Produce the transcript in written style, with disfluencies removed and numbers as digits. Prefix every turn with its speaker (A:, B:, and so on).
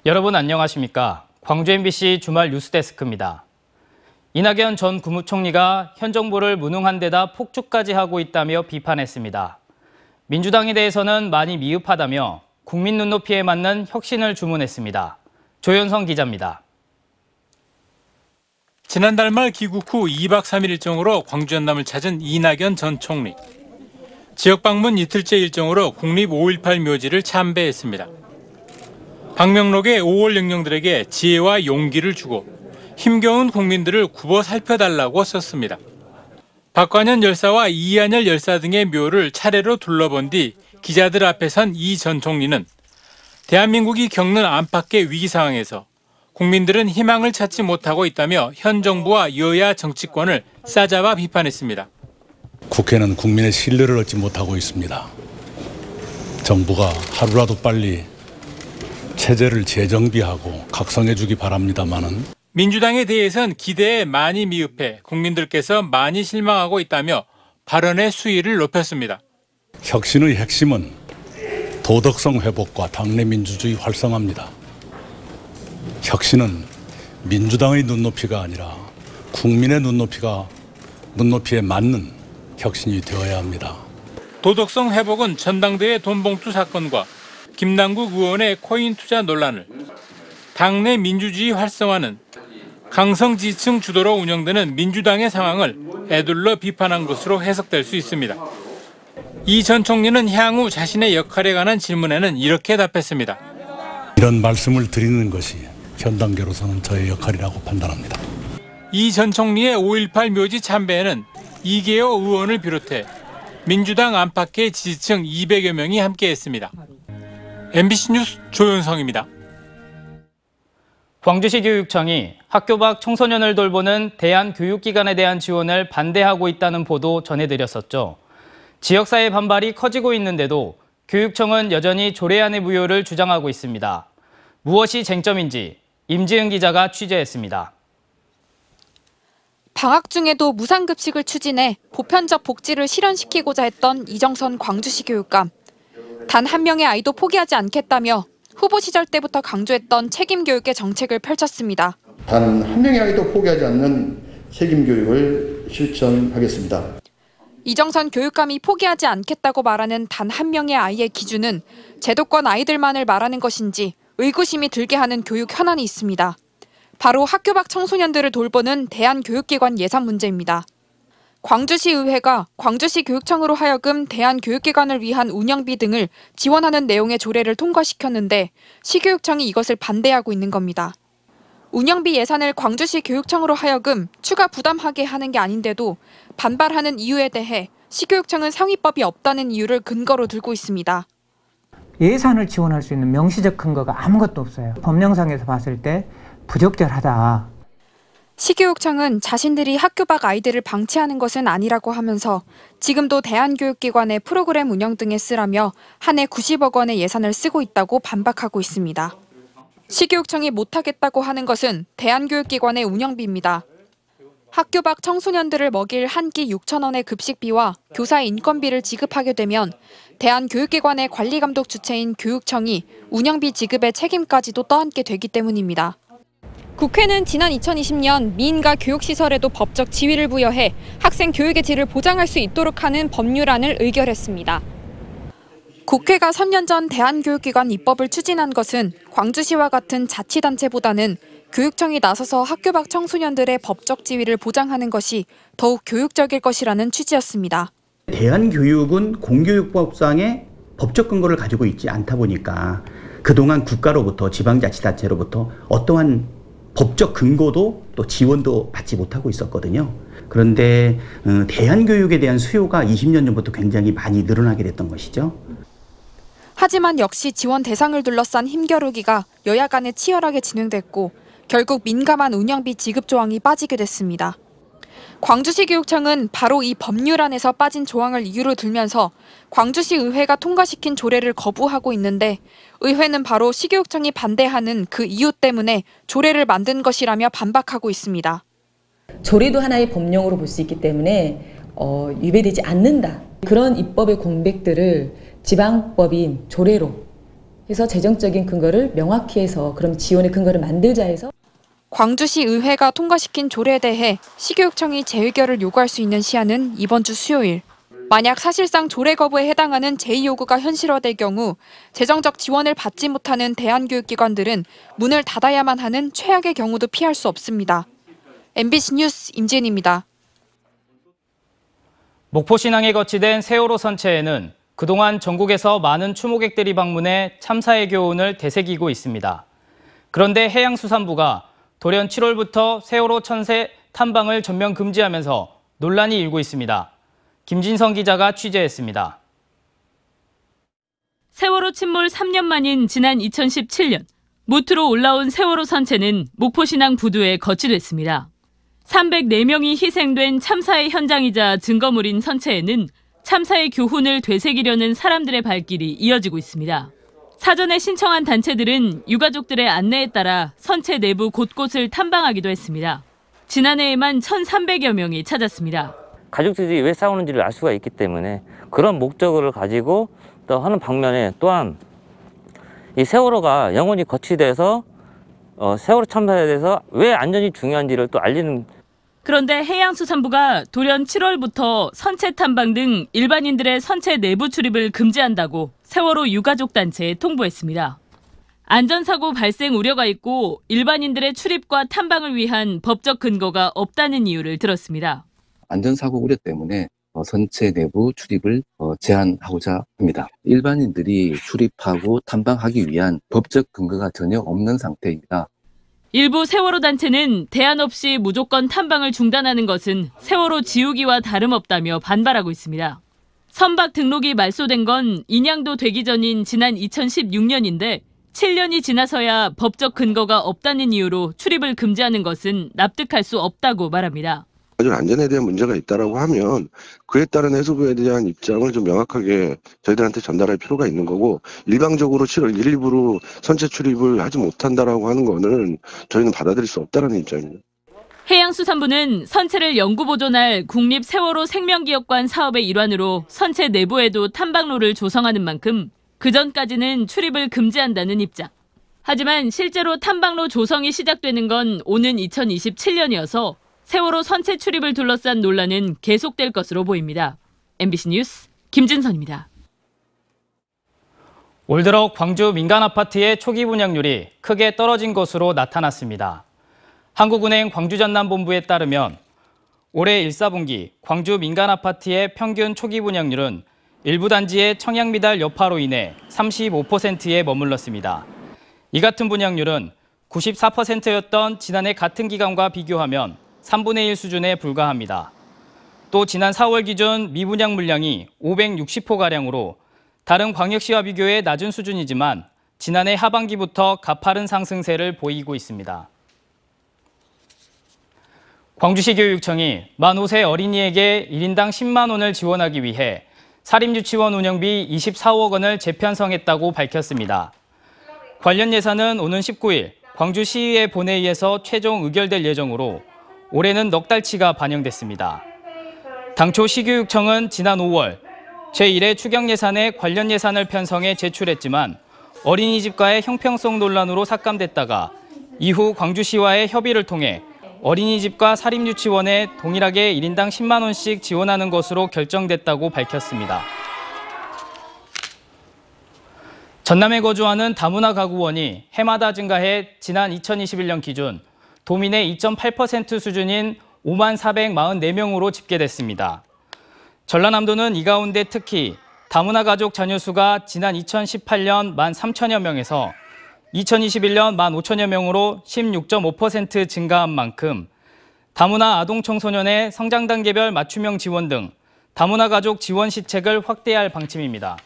A: 여러분 안녕하십니까? 광주 MBC 주말 뉴스데스크입니다. 이낙연 전 국무총리가 현 정부를 무능한 데다 폭주까지 하고 있다며 비판했습니다. 민주당에 대해서는 많이 미흡하다며 국민 눈높이에 맞는 혁신을 주문했습니다. 조현성 기자입니다.
B: 지난달 말 귀국 후 2박 3일 일정으로 광주 연남을 찾은 이낙연 전 총리. 지역 방문 이틀째 일정으로 국립 5.18 묘지를 참배했습니다. 방명록에 5월 영령들에게 지혜와 용기를 주고 힘겨운 국민들을 굽어 살펴달라고 썼습니다. 박관현 열사와 이한열 열사 등의 묘를 차례로 둘러본 뒤 기자들 앞에 선 이 전 총리는 대한민국이 겪는 안팎의 위기 상황에서 국민들은 희망을 찾지 못하고 있다며 현 정부와 여야 정치권을 싸잡아 비판했습니다.
C: 국회는 국민의 신뢰를 얻지 못하고 있습니다. 정부가 하루라도 빨리 체제를 재정비하고 각성해 주기 바랍니다마는
B: 민주당에 대해선 기대에 많이 미흡해 국민들께서 많이 실망하고 있다며 발언의 수위를 높였습니다.
C: 혁신의 핵심은 도덕성 회복과 당내 민주주의 활성화입니다. 혁신은 민주당의 눈높이가 아니라 국민의 눈높이에 맞는 혁신이 되어야 합니다.
B: 도덕성 회복은 전당대회 돈봉투 사건과 김남국 의원의 코인 투자 논란을, 당내 민주주의 활성화는 강성 지지층 주도로 운영되는 민주당의 상황을 에둘러 비판한 것으로 해석될 수 있습니다. 이 전 총리는 향후 자신의 역할에 관한 질문에는 이렇게 답했습니다.
C: 이런 말씀을 드리는 것이 현 단계로서는 저의 역할이라고 판단합니다.
B: 이 전 총리의 5.18 묘지 참배에는 이계호 의원을 비롯해 민주당 안팎의 지지층 200여 명이 함께했습니다. MBC 뉴스 조현성입니다.
A: 광주시 교육청이 학교 밖 청소년을 돌보는 대한교육기관에 대한 지원을 반대하고 있다는 보도 전해드렸었죠. 지역사회 반발이 커지고 있는데도 교육청은 여전히 조례안의 무효를 주장하고 있습니다. 무엇이 쟁점인지 임지은 기자가 취재했습니다.
D: 방학 중에도 무상급식을 추진해 보편적 복지를 실현시키고자 했던 이정선 광주시 교육감. 단 한 명의 아이도 포기하지 않겠다며 후보 시절 때부터 강조했던 책임교육의 정책을 펼쳤습니다.
E: 단 한 명의 아이도 포기하지 않는 책임교육을 실천하겠습니다.
D: 이정선 교육감이 포기하지 않겠다고 말하는 단 한 명의 아이의 기준은 제도권 아이들만을 말하는 것인지 의구심이 들게 하는 교육 현안이 있습니다. 바로 학교 밖 청소년들을 돌보는 대한교육기관 예산 문제입니다. 광주시 의회가 광주시 교육청으로 하여금 대한교육기관을 위한 운영비 등을 지원하는 내용의 조례를 통과시켰는데 시교육청이 이것을 반대하고 있는 겁니다. 운영비 예산을 광주시 교육청으로 하여금 추가 부담하게 하는 게 아닌데도 반발하는 이유에 대해 시교육청은 상위법이 없다는 이유를 근거로 들고 있습니다.
F: 예산을 지원할 수 있는 명시적 근거가 아무것도 없어요. 법령상에서 봤을 때 부적절하다.
D: 시교육청은 자신들이 학교 밖 아이들을 방치하는 것은 아니라고 하면서 지금도 대한교육기관의 프로그램 운영 등에 쓰라며 한 해 90억 원의 예산을 쓰고 있다고 반박하고 있습니다. 시교육청이 못하겠다고 하는 것은 대한교육기관의 운영비입니다. 학교 밖 청소년들을 먹일 한 끼 6천 원의 급식비와 교사의 인건비를 지급하게 되면 대한교육기관의 관리감독 주체인 교육청이 운영비 지급의 책임까지도 떠안게 되기 때문입니다. 국회는 지난 2020년 미인가 교육시설에도 법적 지위를 부여해 학생 교육의 질을 보장할 수 있도록 하는 법률안을 의결했습니다. 국회가 3년 전 대한교육기관 입법을 추진한 것은 광주시와 같은 자치단체보다는 교육청이 나서서 학교 밖 청소년들의 법적 지위를 보장하는 것이 더욱 교육적일 것이라는 취지였습니다.
G: 대한교육은 공교육법상의 법적 근거를 가지고 있지 않다 보니까 그동안 국가로부터 지방자치단체로부터 어떠한 법적 근거도 또 지원도 받지 못하고 있었거든요. 그런데 대한교육에 대한 수요가 20년 전부터 굉장히 많이 늘어나게 됐던 것이죠.
D: 하지만 역시 지원 대상을 둘러싼 힘겨루기가 여야 간에 치열하게 진행됐고 결국 민감한 운영비 지급 조항이 빠지게 됐습니다. 광주시 교육청은 바로 이 법률안에서 빠진 조항을 이유로 들면서 광주시 의회가 통과시킨 조례를 거부하고 있는데 의회는 바로 시교육청이 반대하는 그 이유 때문에 조례를 만든 것이라며 반박하고 있습니다.
H: 조례도 하나의 법령으로 볼 수 있기 때문에 위배되지 않는다. 그런 입법의 공백들을 지방법인 조례로 그래서 재정적인 근거를 명확히 해서 그럼 지원의 근거를 만들자 해서
D: 광주시 의회가 통과시킨 조례에 대해 시교육청이 재의결을 요구할 수 있는 시한은 이번 주 수요일. 만약 사실상 조례 거부에 해당하는 제2요구가 현실화될 경우 재정적 지원을 받지 못하는 대안교육기관들은 문을 닫아야만 하는 최악의 경우도 피할 수 없습니다. MBC 뉴스 임지은입니다.
A: 목포신항에 거치된 세월호 선체에는 그동안 전국에서 많은 추모객들이 방문해 참사의 교훈을 되새기고 있습니다. 그런데 해양수산부가 돌연 7월부터 세월호 천체 탐방을 전면 금지하면서 논란이 일고 있습니다. 김진성 기자가 취재했습니다.
I: 세월호 침몰 3년 만인 지난 2017년 무트로 올라온 세월호 선체는 목포신항 부두에 거치됐습니다. 304명이 희생된 참사의 현장이자 증거물인 선체에는 참사의 교훈을 되새기려는 사람들의 발길이 이어지고 있습니다. 사전에 신청한 단체들은 유가족들의 안내에 따라 선체 내부 곳곳을 탐방하기도 했습니다. 지난해에만 1,300여 명이 찾았습니다.
J: 가족들이 왜 싸우는지를 알 수가 있기 때문에 그런 목적을 가지고 또 하는 방면에 또한 이 세월호가 영원히 거치돼서 세월호 참사에 대해서 왜 안전이 중요한지를 또 알리는.
I: 그런데 해양수산부가 돌연 7월부터 선체 탐방 등 일반인들의 선체 내부 출입을 금지한다고 세월호 유가족 단체에 통보했습니다. 안전사고 발생 우려가 있고 일반인들의 출입과 탐방을 위한 법적 근거가 없다는 이유를 들었습니다.
K: 안전사고 우려 때문에 선체 내부 출입을 제한하고자 합니다. 일반인들이 출입하고 탐방하기 위한 법적 근거가 전혀 없는 상태입니다.
I: 일부 세월호 단체는 대안 없이 무조건 탐방을 중단하는 것은 세월호 지우기와 다름없다며 반발하고 있습니다. 선박 등록이 말소된 건 인양도 되기 전인 지난 2016년인데 7년이 지나서야 법적 근거가 없다는 이유로 출입을 금지하는 것은 납득할 수 없다고 말합니다.
L: 안전에 대한 문제가 있다라고 하면 그에 따른 해수부에 대한 입장을 좀 명확하게 저희들한테 전달할 필요가 있는 거고, 일방적으로 7월 1일부로 선체 출입을 하지 못한다라고 하는 거는 저희는 받아들일 수 없다라는 입장입니다.
I: 해양수산부는 선체를 영구 보존할 국립 세월호 생명기억관 사업의 일환으로 선체 내부에도 탐방로를 조성하는 만큼 그전까지는 출입을 금지한다는 입장. 하지만 실제로 탐방로 조성이 시작되는 건 오는 2027년이어서 세월호 선체 출입을 둘러싼 논란은 계속될 것으로 보입니다. MBC 뉴스 김진선입니다.
A: 올 들어 광주 민간 아파트의 초기 분양률이 크게 떨어진 것으로 나타났습니다. 한국은행 광주전남본부에 따르면 올해 1사분기 광주 민간 아파트의 평균 초기 분양률은 일부 단지의 청약미달 여파로 인해 35%에 머물렀습니다. 이 같은 분양률은 94%였던 지난해 같은 기간과 비교하면 3분의 1 수준에 불과합니다. 또 지난 4월 기준 미분양 물량이 560호가량으로 다른 광역시와 비교해 낮은 수준이지만 지난해 하반기부터 가파른 상승세를 보이고 있습니다. 광주시 교육청이 만 5세 어린이에게 1인당 10만 원을 지원하기 위해 사립유치원 운영비 24억 원을 재편성했다고 밝혔습니다. 관련 예산은 오는 19일 광주시의회 본회의에서 최종 의결될 예정으로 올해는 넉 달치가 반영됐습니다. 당초 시교육청은 지난 5월 제1회 추경 예산에 관련 예산을 편성해 제출했지만 어린이집과의 형평성 논란으로 삭감됐다가 이후 광주시와의 협의를 통해 어린이집과 사립유치원에 동일하게 1인당 10만 원씩 지원하는 것으로 결정됐다고 밝혔습니다. 전남에 거주하는 다문화 가구원이 해마다 증가해 지난 2021년 기준 도민의 2.8% 수준인 5만 444명으로 집계됐습니다. 전라남도는 이 가운데 특히 다문화 가족 자녀 수가 지난 2018년 1만 3천여 명에서 2021년 1만 5천여 명으로 16.5% 증가한 만큼 다문화 아동 청소년의 성장 단계별 맞춤형 지원 등 다문화 가족 지원 시책을 확대할 방침입니다.